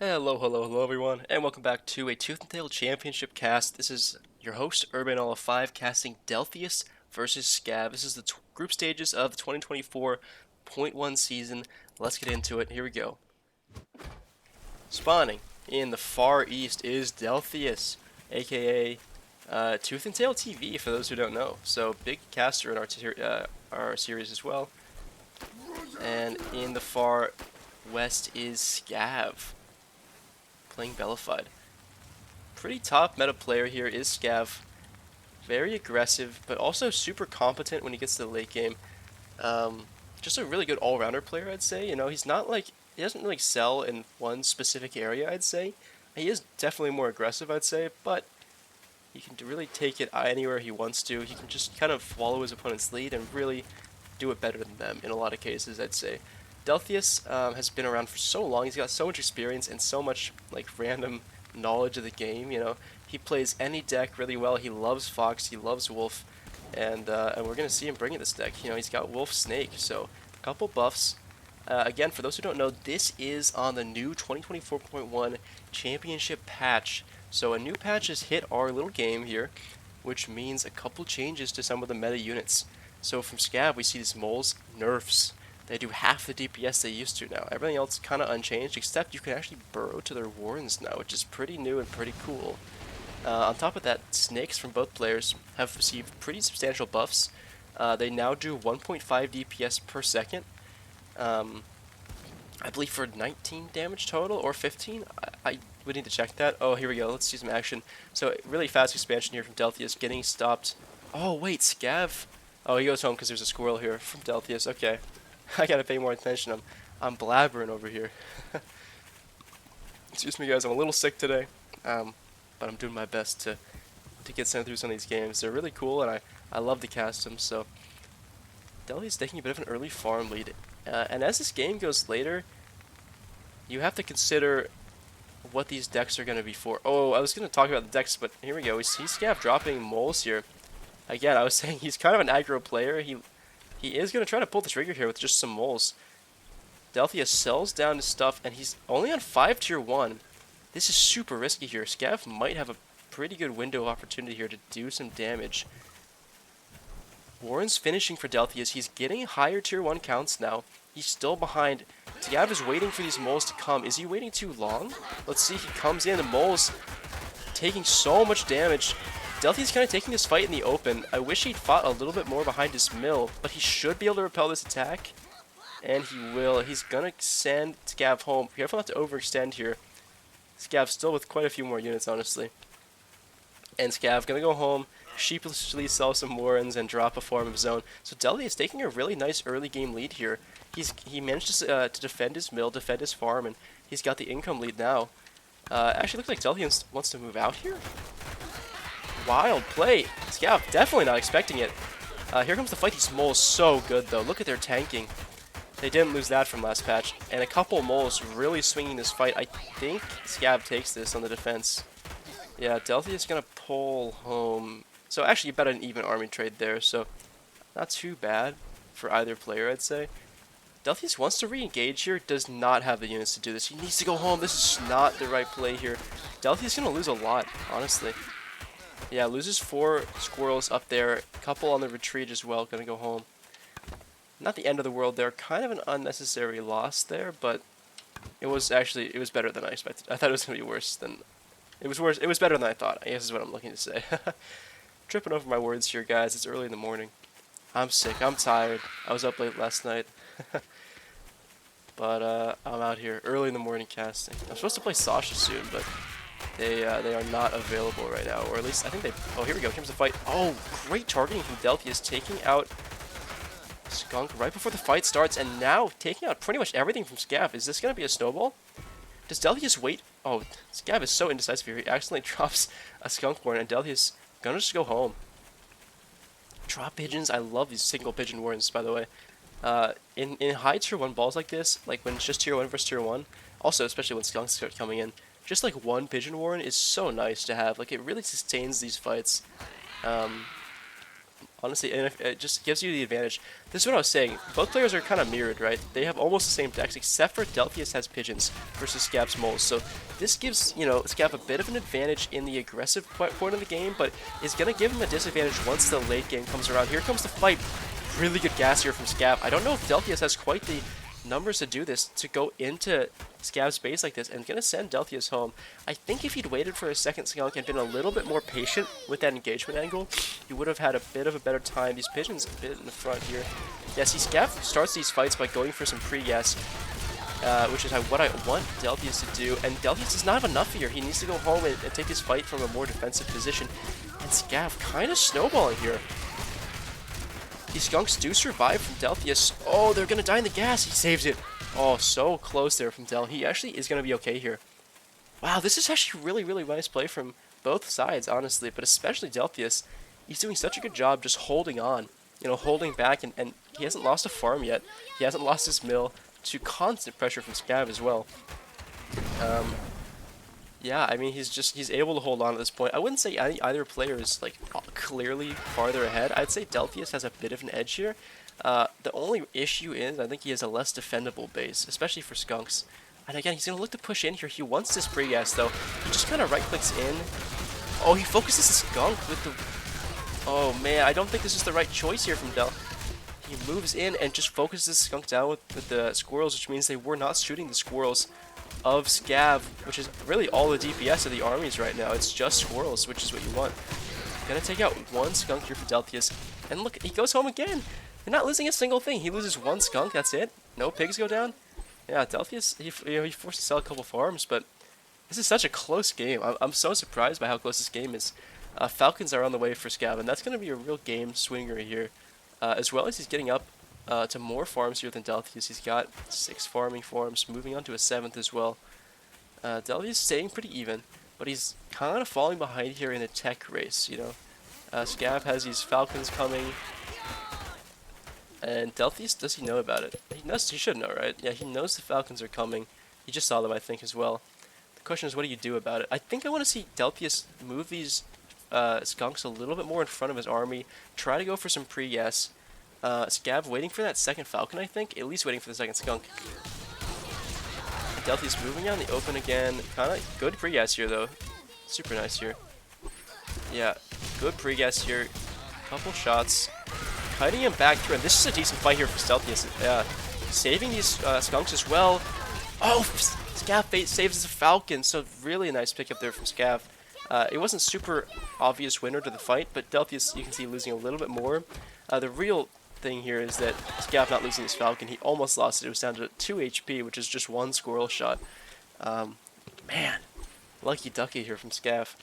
Hello everyone, and welcome back to a Tooth and Tail Championship cast. This is your host, Urban5, casting Delthius versus Scav. This is the group stages of the 2024.1 season. Let's get into it. Here we go. Spawning in the far east is Delthius, aka Tooth and Tail TV, for those who don't know. So, big caster in our series as well. And in the far west is Scav, playing Bellified. Pretty top meta player here is Scav. Very aggressive, but also super competent when he gets to the late game. Um, just a really good all-rounder player, I'd say. You know, he's not like he doesn't really excel in one specific area, I'd say. He is definitely more aggressive, I'd say, but he can really take it anywhere he wants to. He can just kind of follow his opponent's lead and really do it better than them in a lot of cases, I'd say. Delthius has been around for so long. He's got so much experience and so much like random knowledge of the game. You know, he plays any deck really well. He loves Fox. He loves Wolf, and we're gonna see him bringing this deck. You know, he's got Wolf Snake, so a couple buffs. Again, for those who don't know, this is on the new 2024.1 Championship patch. So a new patch has hit our little game here, which means a couple changes to some of the meta units. So from Scav, we see these moles nerfs. They do half the DPS they used to now. Everything else kind of unchanged, except you can actually burrow to their warrens now, which is pretty new and pretty cool. On top of that, snakes from both players have received pretty substantial buffs. They now do 1.5 DPS per second. Um, I believe for 19 damage total, or 15? I would need to check that. Oh, here we go. Let's see some action. So, really fast expansion here from Delthius, getting stopped. Oh, wait, Scav. Oh, he goes home because there's a squirrel here from Delthius. Okay. I gotta pay more attention. I'm blabbering over here. Excuse me, guys. I'm a little sick today, but I'm doing my best to get sent through some of these games. They're really cool, and I love to cast them. So Delhi's taking a bit of an early farm lead, and as this game goes later, you have to consider what these decks are going to be for. Oh, I was going to talk about the decks, but here we go. We see Scav dropping moles here. Again, I was saying he's kind of an aggro player. He is going to try to pull the trigger here with just some moles. Delthia sells down his stuff, and he's only on 5 tier 1. This is super risky here. Scav might have a pretty good window of opportunity here to do some damage. Warren's finishing for Delthius. He's getting higher tier 1 counts now. He's still behind. Scav is waiting for these moles to come. Is he waiting too long? Let's see. He comes in. The moles taking so much damage. Delthius kind of taking this fight in the open. I wish he'd fought a little bit more behind his mill, but he should be able to repel this attack. And he will. He's going to send Scav home. Careful not to overextend here. Scav still with quite a few more units, honestly. And Scav going to go home, sheepishly sell some Warrens, and drop a form of his own. So Delhi is taking a really nice early game lead here. He managed to defend his mill, defend his farm, and he's got the income lead now. Actually, looks like Delhi wants to move out here. Wild play. Scav definitely not expecting it. Here comes the fight. These moles so good, though. Look at their tanking. They didn't lose that from last patch. And a couple moles really swinging this fight. I think Scav takes this on the defense. Yeah, Delthius is going to pull home. So actually, you bet an even army trade there. So not too bad for either player, I'd say. Delthius wants to re-engage here. Does not have the units to do this. He needs to go home. This is not the right play here. Delthius is going to lose a lot, honestly. Yeah, loses 4 squirrels up there. A couple on the retreat as well. Going to go home. Not the end of the world there. Kind of an unnecessary loss there, but it was better than I expected. I thought it was going to be worse than... It was worse. It was better than I thought, I guess is what I'm looking to say. Tripping over my words here, guys. It's early in the morning. I'm sick. I'm tired. I was up late last night. But I'm out here early in the morning casting. I'm supposed to play Sasha soon, but they are not available right now. Or at least, I think they... Oh, here we go. Here comes the fight. Oh, great targeting from Delthius, taking out Skunk right before the fight starts, and now taking out pretty much everything from Scav. Is this going to be a snowball? Does Delthius wait? Oh, Scav is so indecisive here. He accidentally drops a Skunk Warren, and Delthius gonna just go home. Drop pigeons. I love these single pigeon warrens, by the way. In high tier 1 balls like this, like when it's just tier 1 versus tier 1, also especially when Skunks start coming in, just like one pigeon warren is so nice to have. Like, it really sustains these fights. honestly, and it just gives you the advantage. This is what I was saying. Both players are kind of mirrored, right? They have almost the same decks, except for Delthius has pigeons versus Scav's moles. So this gives, you know, Scav a bit of an advantage in the aggressive point of the game, but is going to give him a disadvantage once the late game comes around. Here comes the fight. Really good gas here from Scav. I don't know if Delthius has quite the numbers to do this, to go into Scav's base like this, and gonna send Delthius home. I think if he'd waited for a second skunk and been a little bit more patient with that engagement angle, he would have had a bit of a better time. These pigeons a bit in the front here. Yeah, see, Scav starts these fights by going for some pre-gas, which is what I want Delthius to do, and Delthius does not have enough here. He needs to go home and take this fight from a more defensive position, and Scav kind of snowballing here. These skunks do survive from Delthius. Oh, they're gonna die in the gas. He saves it. Oh, so close there from Del. He actually is gonna be okay here. Wow, this is actually really, really nice play from both sides, honestly, but especially Delthius. He's doing such a good job just holding on, you know, holding back, and he hasn't lost a farm yet. He hasn't lost his mill to constant pressure from Scav as well. Yeah, I mean, he's able to hold on at this point. I wouldn't say either player is, like, clearly farther ahead. I'd say Delthius has a bit of an edge here. The only issue is I think he has a less defendable base, especially for skunks. And again, he's going to look to push in here. He wants this pre-gas, though. He just kind of right-clicks in. Oh, he focuses the skunk with the... Oh, man, I don't think this is the right choice here from Del. He moves in and just focuses the skunk down with the squirrels, which means they were not shooting the squirrels of Scav, which is really all the DPS of the armies right now. It's just squirrels, which is what you want. Gonna take out one skunk here for Delthius. And look, he goes home again. They're not losing a single thing. He loses one skunk, that's it. No pigs go down. Yeah, Delthius, he forced to sell a couple farms, but this is such a close game. I'm so surprised by how close this game is. Falcons are on the way for Scav, and that's going to be a real game swinger here. As well as he's getting up to more farms here than Delthius. He's got 6 farming farms, moving on to a 7th as well. Delthius staying pretty even, but he's kind of falling behind here in the tech race, you know. Scav has these falcons coming, and Delthius, does he know about it? He should know, right? Yeah, he knows the falcons are coming. He just saw them, I think, as well. The question is, what do you do about it? I think I want to see Delthius move these skunks a little bit more in front of his army, try to go for some pre-gas. Scav waiting for that second falcon, I think, at least waiting for the second skunk. Delthius moving out in the open again, kind of good pre-gas here though, super nice here. Yeah, good pre-gas here, couple shots, kiting him back through, and this is a decent fight here for Delthius. Saving these skunks as well. Oh, Scav saves the falcon, so really nice pickup there from Scav. It wasn't super obvious winner to the fight, but Delthius, you can see, losing a little bit more. The real thing here is that Scav not losing his falcon. He almost lost it. It was down to 2 HP, which is just one squirrel shot. Man, lucky ducky here from Scav.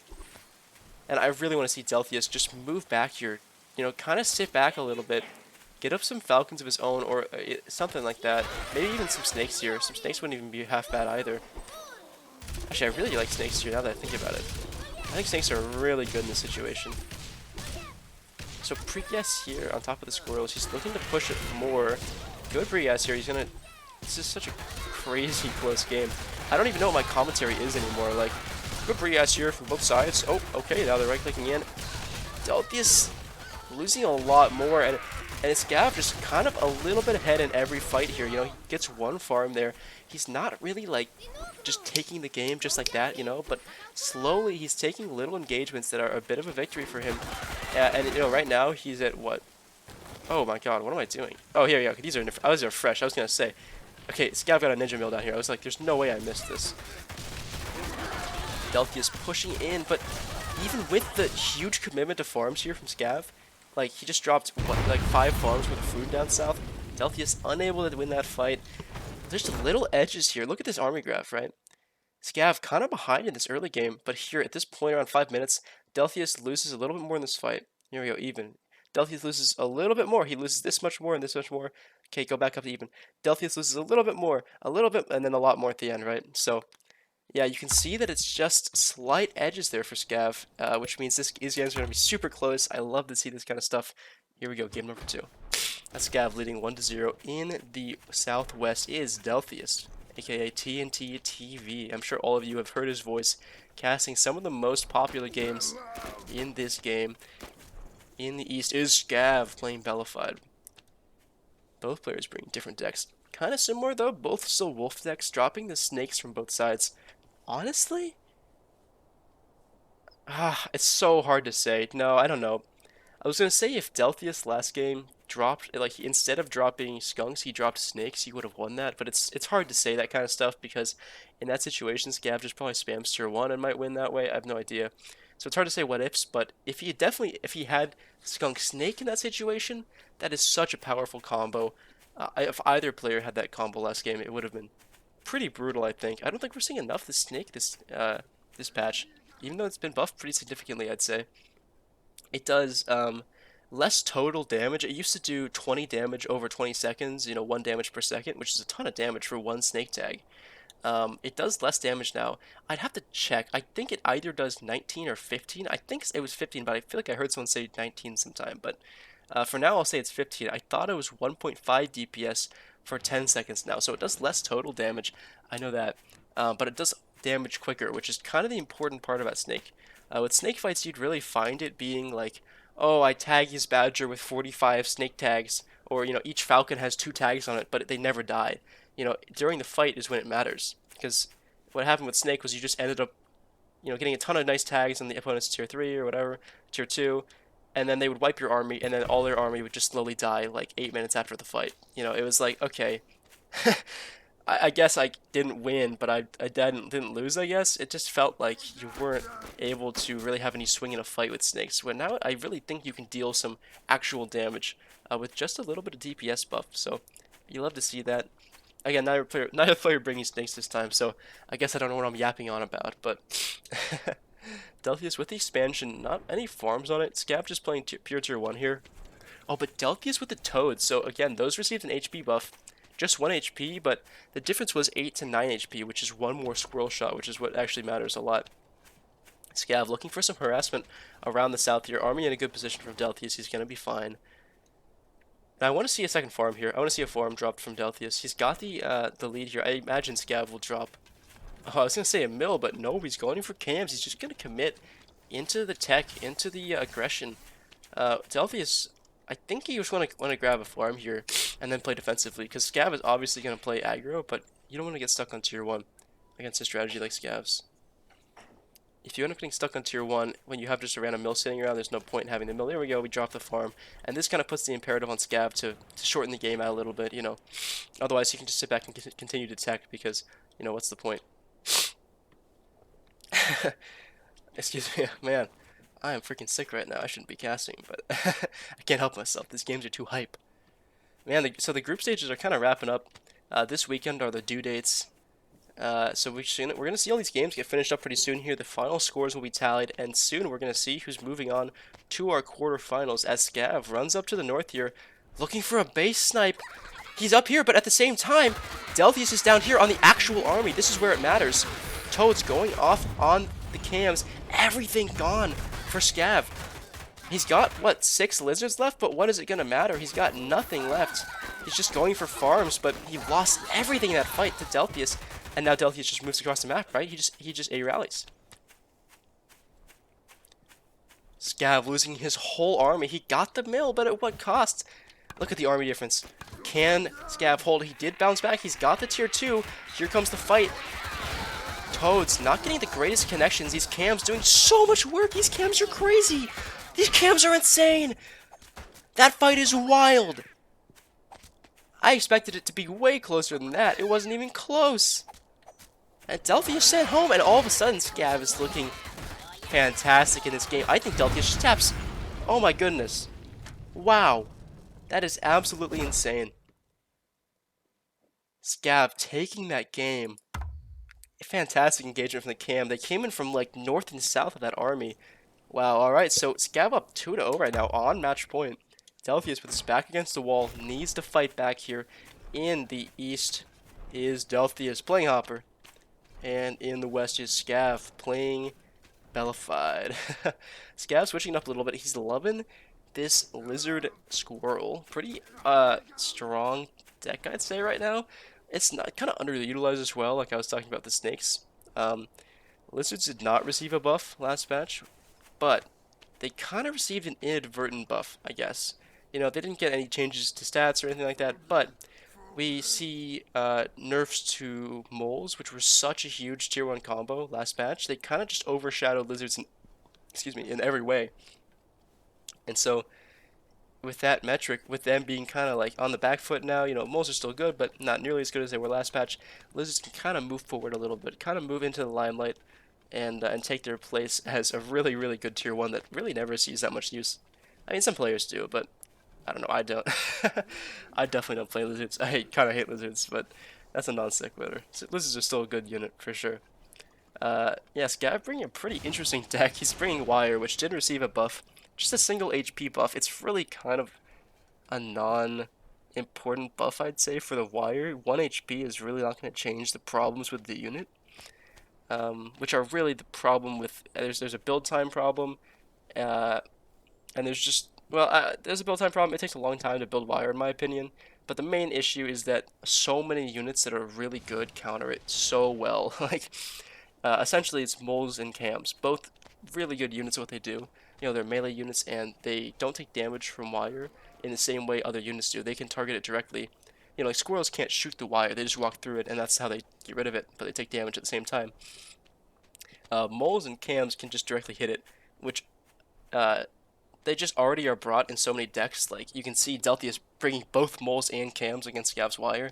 And I really want to see Delthius just move back here. You know, kind of sit back a little bit, get up some falcons of his own, or something like that. Maybe even some snakes here. Some snakes wouldn't even be half bad either. Actually, I really like snakes here now that I think about it. I think snakes are really good in this situation. So pre-gas here on top of the squirrels. He's looking to push it more. Good pre-gas here. He's gonna... This is such a crazy close game. I don't even know what my commentary is anymore. Like, good pre-gas here from both sides. Oh, okay, now they're right-clicking in. Delthius losing a lot more, and Scav just kind of a little bit ahead in every fight here. You know, he gets one farm there. He's not really, like, just taking the game just like that, you know, but slowly he's taking little engagements that are a bit of a victory for him. And, you know, right now he's at what? Oh my god, what am I doing? Oh, here we go. These are fresh. I was going to say. Okay, Scav got a ninja mill down here. I was like, there's no way I missed this. Delthius pushing in, but even with the huge commitment to farms here from Scav, like, he just dropped, what, like 5 farms worth of food down south. Delthius unable to win that fight. There's little edges here. Look at this army graph, right? Scav kind of behind in this early game, but here at this point around 5 minutes, Delthius loses a little bit more in this fight. Here we go, even. Delthius loses a little bit more. He loses this much more and this much more. Okay, go back up to even. Delthius loses a little bit more, and then a lot more at the end, right? So, yeah, you can see that it's just slight edges there for Scav, which means these games are going to be super close. I love to see this kind of stuff. Here we go, game number 2. That's Scav leading 1-0. In the southwest is Delthius, aka TNT TV. I'm sure all of you have heard his voice casting some of the most popular games in this game. In the East is Scav playing Bellified. Both players bring different decks. Kind of similar though, both still wolf decks, dropping the snakes from both sides. Honestly, it's so hard to say. No, I don't know. I was gonna say if Delthius last game dropped like instead of dropping skunks, he dropped snakes, he would have won that. But it's hard to say that kind of stuff because in that situation, Scav just probably spams tier one and might win that way. I have no idea. So it's hard to say what ifs. But if he had skunk snake in that situation, that is such a powerful combo. If either player had that combo last game, it would have been pretty brutal. I think. I don't think we're seeing enough of the snake this patch, even though it's been buffed pretty significantly. I'd say. It does less total damage. It used to do 20 damage over 20 seconds, 1 damage per second, which is a ton of damage for one snake tag. It does less damage now. I'd have to check. I think it either does 19 or 15. I think it was 15, but I feel like I heard someone say 19 sometime. But for now, I'll say it's 15. I thought it was 1.5 DPS for 10 seconds now, so it does less total damage. I know that. But it does damage quicker, which is kind of the important part about Snake. With snake fights, you'd really find it being like, oh, I tag his badger with 45 snake tags, or each falcon has 2 tags on it, but they never die. During the fight is when it matters, because what happened with Snake was you just ended up, getting a ton of nice tags on the opponent's tier 3 or whatever, tier 2, and then they would wipe your army, and then all their army would just slowly die like 8 minutes after the fight. It was like, okay, I guess I didn't win, but I didn't lose, I guess. It just felt like you weren't able to really have any swing in a fight with snakes. Where now I really think you can deal some actual damage with just a little bit of DPS buff. So you love to see that. Again, neither player bringing snakes this time, so I guess I don't know what I'm yapping on about. But Delphius with the expansion, not any farms on it. Scav just playing pure tier 1 here. Oh, but Delphius with the toads. So again, those received an HP buff just 1 HP, but the difference was 8 to 9 HP, which is one more squirrel shot, which is what actually matters a lot. Scav looking for some harassment around the south here. Army in a good position from Delthius. He's going to be fine. Now I want to see a second farm here. I want to see a farm dropped from Delthius. He's got the lead here. I imagine Scav will drop. Oh, I was going to say a mill, but no, he's going for cams. He's just going to commit into the tech, into the aggression. Delphius, I think he just want to grab a farm here and then play defensively, because Scav is obviously going to play aggro, but you don't want to get stuck on tier 1 against a strategy like Scav's. If you end up getting stuck on tier 1 when you have just a random mill sitting around, there's no point in having the mill. There we go, we drop the farm, and this kind of puts the imperative on Scav to shorten the game out a little bit, Otherwise, he can just sit back and continue to tech, because, what's the point? Excuse me, man. I am freaking sick right now. I shouldn't be casting, but I can't help myself. These games are too hype. Man, so the group stages are kind of wrapping up. This weekend are the due dates. So we're going to see all these games get finished up pretty soon here. The final scores will be tallied, and soon we're going to see who's moving on to our quarterfinals as Scav runs up to the north here, looking for a base snipe. He's up here, but at the same time, Delthius is down here on the actual army. This is where it matters. Toads going off on the cams. Everything gone for Scav. He's got, what, 6 lizards left? But what is it going to matter? He's got nothing left. He's just going for farms, but he lost everything in that fight to Delthius. And now Delthius just moves across the map, right? He just A-rallies. Scav losing his whole army. He got the mill, but at what cost? Look at the army difference. Can Scav hold? He did bounce back. He's got the tier 2. Here comes the fight. Toads not getting the greatest connections. These cams doing so much work. These cams are crazy. These cams are insane. That fight is wild. I expected it to be way closer than that. It wasn't even close. And Delphius sent home, and all of a sudden Scav is looking fantastic in this game. I think Delphius just taps. Oh my goodness. Wow. That is absolutely insane. Scav taking that game. Fantastic engagement from the cam. They came in from like north and south of that army. Wow, alright, so Scav up 2-0 right now on match point. Delphius with his back against the wall needs to fight back here. In the east is Delphius playing Hopper. And in the west is Scav playing Bellified. Scav switching up a little bit. He's loving this lizard squirrel. Pretty strong deck, I'd say, right now. It's not kind of underutilized as well, like I was talking about the snakes. Lizards did not receive a buff last patch, but they kind of received an inadvertent buff, I guess. You know, they didn't get any changes to stats or anything like that, but we see nerfs to moles, which were such a huge tier 1 combo last match. They kind of just overshadowed lizards in, excuse me, in every way. And so with that metric, with them being kind of like on the back foot now, you know, moles are still good, but not nearly as good as they were last patch. Lizards can kind of move forward a little bit, kind of move into the limelight, and take their place as a really, really good tier 1 that really never sees that much use. I mean, some players do, but I don't know, I don't. I definitely don't play lizards. I kind of hate lizards, but that's a non-sequitur. So lizards are still a good unit, for sure. Yeah, Scav bringing a pretty interesting deck. He's bringing Wire, which did receive a buff. Just a single HP buff. It's really kind of a non-important buff, I'd say, for the Wire. 1 HP is really not going to change the problems with the unit. Which are really the problem with... There's a build time problem, and there's just... Well, there's a build time problem. It takes a long time to build Wire, in my opinion. But the main issue is that so many units that are really good counter it so well. Like, essentially, it's moles and cams. Both really good units at what they do. You know, they're melee units, and they don't take damage from Wire in the same way other units do. They can target it directly. You know, like squirrels can't shoot the Wire. They just walk through it, and that's how they get rid of it. But they take damage at the same time. Moles and cams can just directly hit it, which... they just already are brought in so many decks. Like, you can see Delthius bringing both moles and cams against Scav's Wire.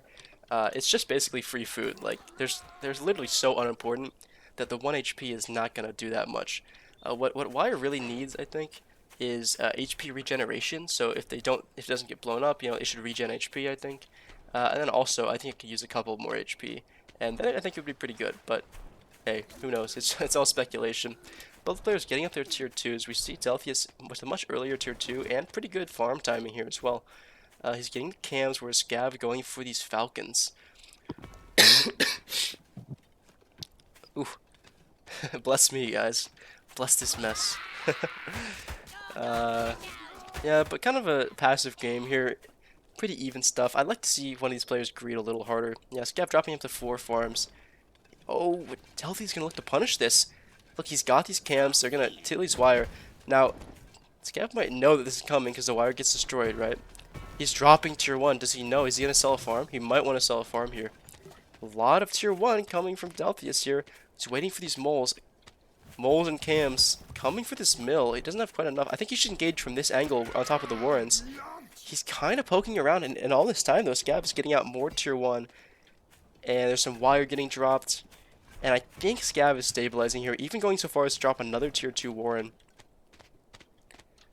It's just basically free food. Like, there's literally so unimportant that the 1 HP is not going to do that much. What Wire really needs, I think, is HP regeneration. So if it doesn't get blown up, you know, it should regen HP, I think. And then also, I think it could use a couple more HP. And then I think it would be pretty good. But, hey, who knows? It's all speculation. Both players getting up their tier 2s. We see Delthius with a much earlier tier 2 and pretty good farm timing here as well. He's getting the cams, whereas Scav going for these falcons. Ooh. Bless me, guys. Bless this mess. Yeah, but kind of a passive game here. Pretty even stuff. I'd like to see one of these players greed a little harder. Yeah, Scav dropping up to 4 farms. Oh, Delthius gonna look to punish this. Look, he's got these cams. They're gonna till his Wire. Now, Scav might know that this is coming because the Wire gets destroyed, right? He's dropping tier 1. Does he know? Is he gonna sell a farm? He might want to sell a farm here. A lot of tier 1 coming from Delthius here. He's waiting for these moles. Moles and cams coming for this mill. He doesn't have quite enough. I think he should engage from this angle on top of the Warrens. He's kind of poking around, and all this time, though, Scav is getting out more tier 1. And there's some Wire getting dropped. And I think Scav is stabilizing here, even going so far as to drop another tier 2 Warren.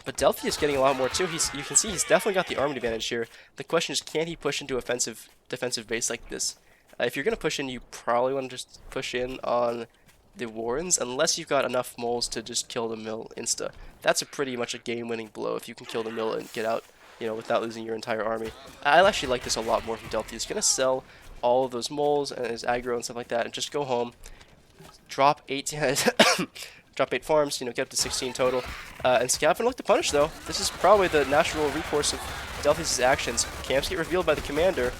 But Delphi is getting a lot more too. You can see he's definitely got the armed advantage here. The question is, can he push into defensive base like this? If you're going to push in, you probably want to just push in on the Warrens, unless you've got enough moles to just kill the mill insta. That's pretty much a game-winning blow if you can kill the mill and get out, you know, without losing your entire army. I actually like this a lot more from Delphi. He's going to sell all of those moles and his aggro and stuff like that, and just go home, drop 18, drop 8 farms, you know, get up to 16 total. And Scav can look to punish though. This is probably the natural recourse of Delthius' actions. Camps get revealed by the commander.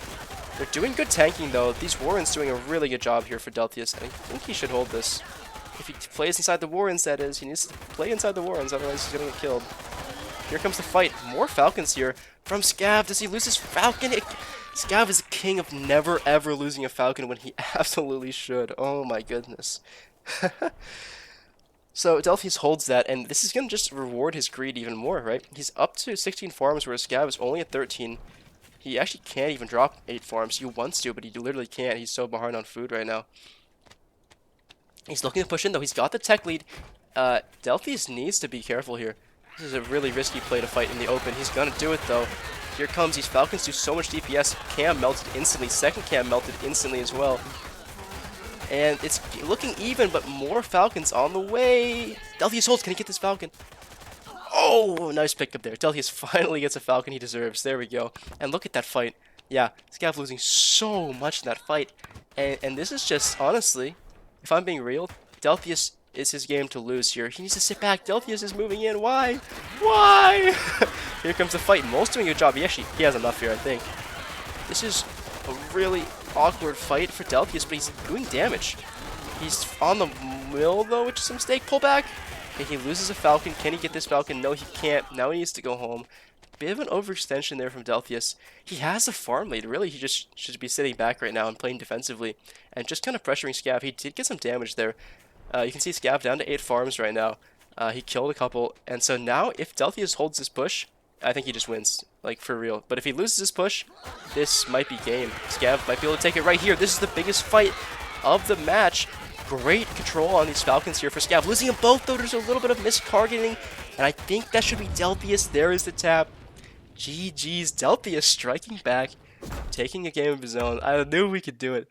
They're doing good tanking though. These Warrens doing a really good job here for Delthius. I think he should hold this. If he plays inside the Warrens, that is, he needs to play inside the Warrens, otherwise he's gonna get killed. Here comes the fight. More Falcons here from Scav. Does he lose his Falcon? Scav is the king of never ever losing a Falcon when he absolutely should. Oh my goodness. So Delthius holds that, and this is going to just reward his greed even more, right? He's up to 16 farms, whereas Scav is only at 13. He actually can't even drop 8 farms. He wants to, but he literally can't. He's so behind on food right now. He's looking to push in, though. He's got the tech lead. Delthius needs to be careful here. This is a really risky play to fight in the open. He's going to do it, though. Here comes. These Falcons do so much DPS. Cam melted instantly. Second Cam melted instantly as well. And it's looking even, but more Falcons on the way. Delthius holds. Can he get this Falcon? Oh, nice pickup there. Delthius finally gets a Falcon he deserves. There we go. And look at that fight. Yeah, Scav losing so much in that fight. And this is just, honestly, if I'm being real, Delthius is his game to lose here. He needs to sit back. Delthius is moving in. Why? Why? Here comes the fight. Mole's doing a good job. He has enough here, I think. This is a really awkward fight for Delthius, but he's doing damage. He's on the mill, though, which is a mistake. Pull back. Okay, he loses a Falcon. Can he get this Falcon? No, he can't. Now he needs to go home. Bit of an overextension there from Delthius. He has a farm lead. Really, he just should be sitting back right now and playing defensively and just kind of pressuring Scav. He did get some damage there. You can see Scav down to 8 farms right now. He killed a couple, and so now if Delthius holds this push, I think he just wins, like for real. But if he loses this push, this might be game. Scav might be able to take it right here. This is the biggest fight of the match. Great control on these Falcons here for Scav. Losing them both, though, there's a little bit of mistargeting, and I think that should be Delthius. There is the tap. GG's, Delthius striking back, taking a game of his own. I knew we could do it.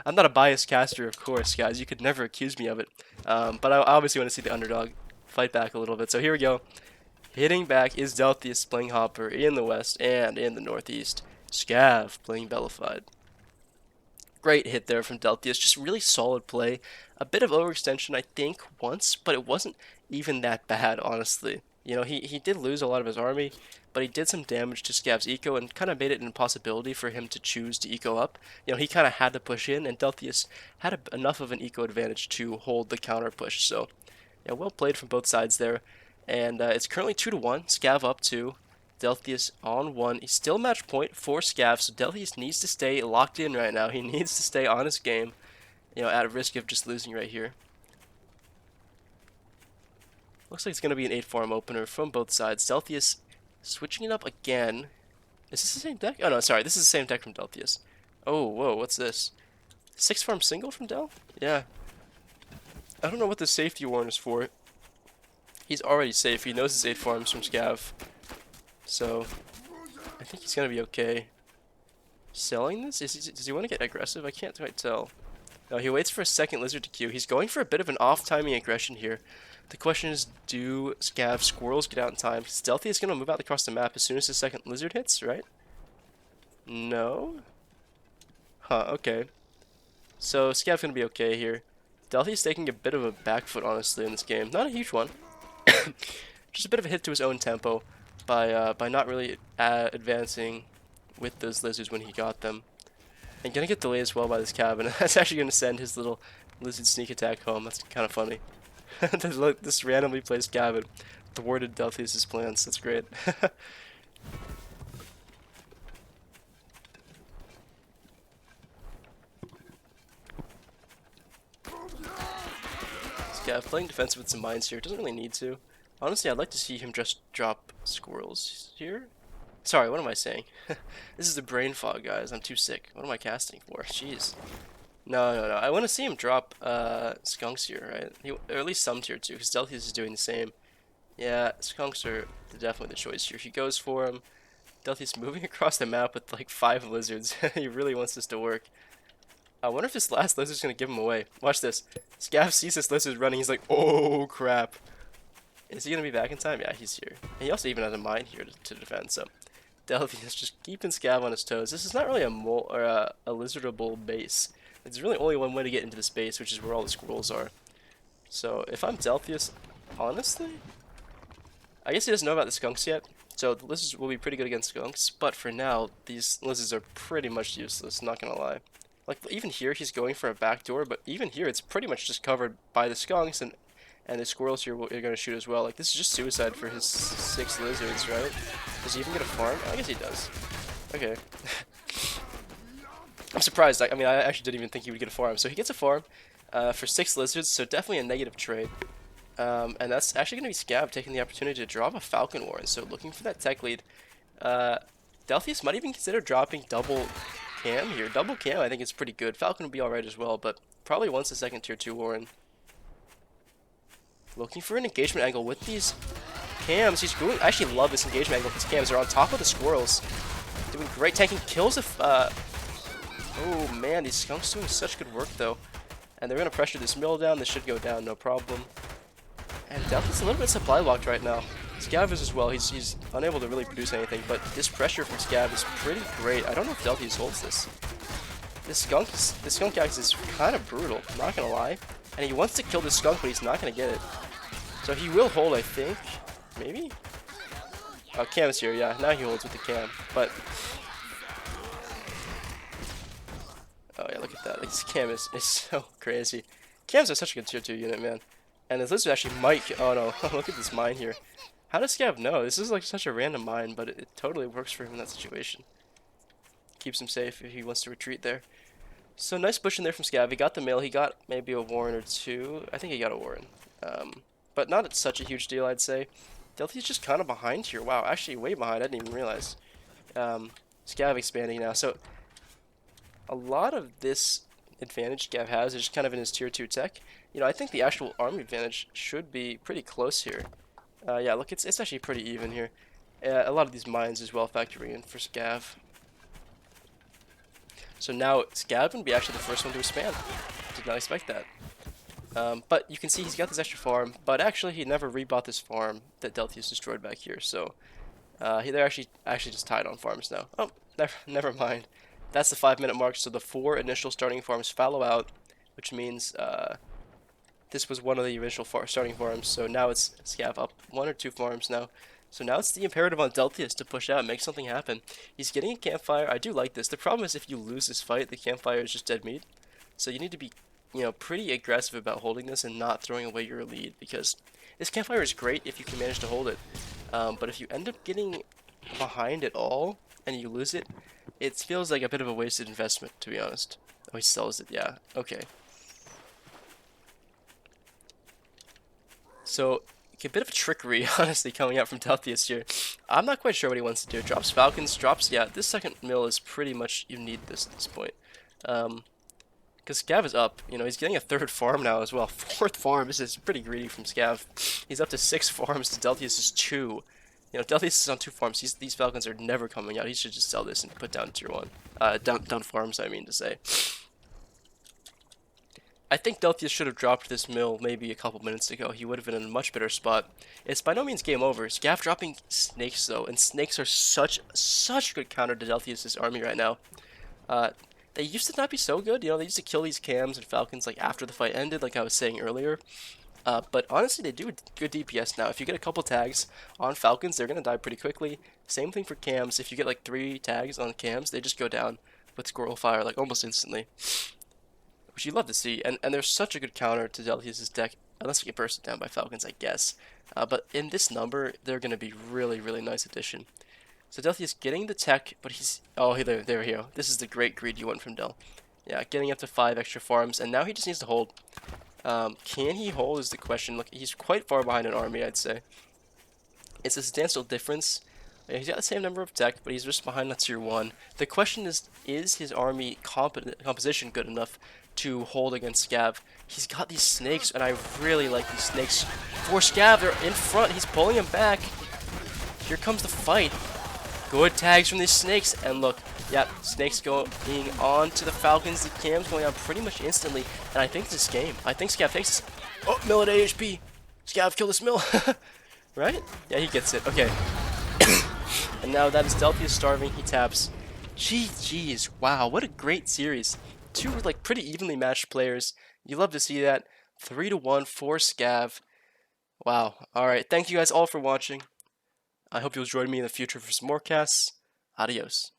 I'm not a biased caster, of course, guys. You could never accuse me of it. But I obviously want to see the underdog fight back a little bit. So here we go. Hitting back is Delthius playing Hopper in the west and in the northeast. Scav playing Bellified. Great hit there from Delthius. Just really solid play. A bit of overextension, I think, once, but it wasn't even that bad, honestly. You know, he did lose a lot of his army, but he did some damage to Scav's eco and kind of made it an impossibility for him to choose to eco up. You know, he kind of had to push in, and Delthius had enough of an eco advantage to hold the counter push. So, yeah, well played from both sides there. And it's currently 2-1. Scav up 2. Delthius on 1. He's still match point for Scav, so Delthius needs to stay locked in right now. He needs to stay on his game, you know, at risk of just losing right here. Looks like it's going to be an 8 farm opener from both sides. Delthius switching it up again. Is this the same deck? Oh no, sorry, this is the same deck from Delthius. Oh, whoa, what's this? 6 farm single from Del? Yeah. I don't know what the safety warn is for. He's already safe. He knows his 8 farms from Scav. So, I think he's going to be okay. Selling this? Does he want to get aggressive? I can't quite tell. No, he waits for a second lizard to queue. He's going for a bit of an off-timing aggression here. The question is, do Scav squirrels get out in time? Delthius is going to move out across the map as soon as his second lizard hits, right? No? Huh, okay. So, Scav's going to be okay here. Delthius taking a bit of a back foot, honestly, in this game. Not a huge one. Just a bit of a hit to his own tempo by not really advancing with those lizards when he got them. And gonna get delayed as well by this cabin. That's actually gonna send his little lizard sneak attack home. That's kind of funny. This randomly placed cabin thwarted Delthius' plans. That's great. Scav playing defensive with some mines here. Doesn't really need to. Honestly, I'd like to see him just drop squirrels here. Sorry, what am I saying? This is the brain fog, guys. I'm too sick. What am I casting for? Jeez. No. I want to see him drop skunks here, right? Or at least some tier 2, because Delthius is doing the same. Yeah, skunks are definitely the choice here. He goes for him. Delthius moving across the map with like 5 lizards. He really wants this to work. I wonder if this last lizard's going to give him away. Watch this. Scav sees this lizard running. He's like, oh, crap. Is he going to be back in time? Yeah, he's here. And he also even has a mine here to defend, so Delthius just keeping Scav on his toes. This is not really a mole or a lizardable base. There's really only one way to get into this base, which is where all the squirrels are. So if I'm Delthius, honestly, I guess he doesn't know about the skunks yet. So the lizards will be pretty good against skunks, but for now, these lizards are pretty much useless, not gonna lie. Like, even here, he's going for a backdoor, but even here, it's pretty much just covered by the skunks, and the squirrels here are going to shoot as well. Like, this is just suicide for his 6 lizards, right? Does he even get a farm? I guess he does. Okay. I'm surprised. I mean, I actually didn't even think he would get a farm. So he gets a farm for 6 lizards, so definitely a negative trade. And that's actually going to be Scav taking the opportunity to drop a Falcon Warren. So looking for that tech lead. Delthius might even consider dropping double cam here. Double cam, I think, is pretty good. Falcon would be alright as well, but probably wants a second tier 2 Warren. Looking for an engagement angle with these cams. He's going. I actually love this engagement angle with these cams. They're on top of the squirrels. Doing great tanking kills. Oh man, these skunks doing such good work though. And they're going to pressure this mill down. This should go down, no problem. And Delthius a little bit supply locked right now. Scav is as well. He's unable to really produce anything, but this pressure from Scav is pretty great. I don't know if Delthius holds this. This skunk axe is kind of brutal, I'm not gonna lie. And he wants to kill this skunk, but he's not gonna get it. So he will hold, I think. Maybe? Oh, Cam's here, yeah. Now he holds with the Cam. But oh yeah, look at that. This Cam is so crazy. Cams are such a good tier 2 unit, man. And this lizard actually might. Oh no! Look at this mine here. How does Scav know? This is like such a random mine, but it totally works for him in that situation. Keeps him safe if he wants to retreat there. So nice push in there from Scav. He got the mill. He got maybe a Warren or two. I think he got a Warren. But not such a huge deal, I'd say. Delthius just kind of behind here. Wow, actually way behind. I didn't even realize. Scav expanding now. So a lot of this advantage Scav has is just kind of in his tier 2 tech. You know, I think the actual army advantage should be pretty close here. Yeah, look, it's actually pretty even here. A lot of these mines as well factoring in for Scav. So now Scav can be actually the first one to expand. Did not expect that. But you can see he's got this extra farm, but actually he never rebought this farm that Delthius destroyed back here. So they're actually just tied on farms now. Oh, never mind. That's the 5-minute mark. So the 4 initial starting farms fallow out, which means this was one of the initial starting farms. So now it's Scav up 1 or 2 farms now. So now it's the imperative on Delthius to push out, make something happen. He's getting a campfire. I do like this. The problem is if you lose this fight, the campfire is just dead meat. So you need to be, you know, pretty aggressive about holding this and not throwing away your lead, because this campfire is great if you can manage to hold it. But if you end up getting behind it all and you lose it, it feels like a bit of a wasted investment, to be honest. Oh, he sells it. Yeah. Okay. So a bit of a trickery, honestly, coming out from Delthius here. I'm not quite sure what he wants to do. Drops Falcons, drops, yeah, this second mill is pretty much, you need this at this point. Because Scav is up, you know, he's getting a 3rd farm now as well. 4th farm, this is pretty greedy from Scav. He's up to 6 farms to Delthius is 2. You know, Delthius is on 2 farms. These Falcons are never coming out. He should just sell this and put down tier 1. Down farms, I mean to say. I think Delthius should have dropped this mill maybe a couple minutes ago. He would have been in a much better spot. It's by no means game over. Scav dropping snakes though, and snakes are such good counter to Delthius' army right now. They used to not be so good. You know, they used to kill these cams and falcons like after the fight ended, like I was saying earlier. But honestly, they do good DPS now. If you get a couple tags on falcons, they're gonna die pretty quickly. Same thing for cams. If you get like 3 tags on cams, they just go down with squirrel fire like almost instantly, which you love to see. And there's such a good counter to Delthius' deck, unless you get bursted down by falcons, I guess. But in this number, they're gonna be really nice addition. So Delthius getting the tech, but he's... Oh, there we go. This is the great greed you want from Del. Yeah, getting up to 5 extra farms, and now he just needs to hold. Can he hold is the question. Look, he's quite far behind an army, I'd say. It's a substantial difference. Yeah, he's got the same number of tech, but he's just behind the tier 1. The question is his army composition good enough to hold against Scav? He's got these snakes, and I really like these snakes. For Scav, they're in front. He's pulling him back. Here comes the fight. Good tags from these snakes, and look, yep, snakes going on to the falcons, the cams going on pretty much instantly, and I think this game, I think Scav takes this. Oh, mill at AHP. Scav, kill this mill. Right? Yeah, he gets it. Okay. And now that is Delthius starving, he taps. GG's, wow, what a great series. 2 like pretty evenly matched players. You love to see that. 3-1 for Scav. Wow. Alright, thank you guys all for watching. I hope you'll join me in the future for some more casts. Adios.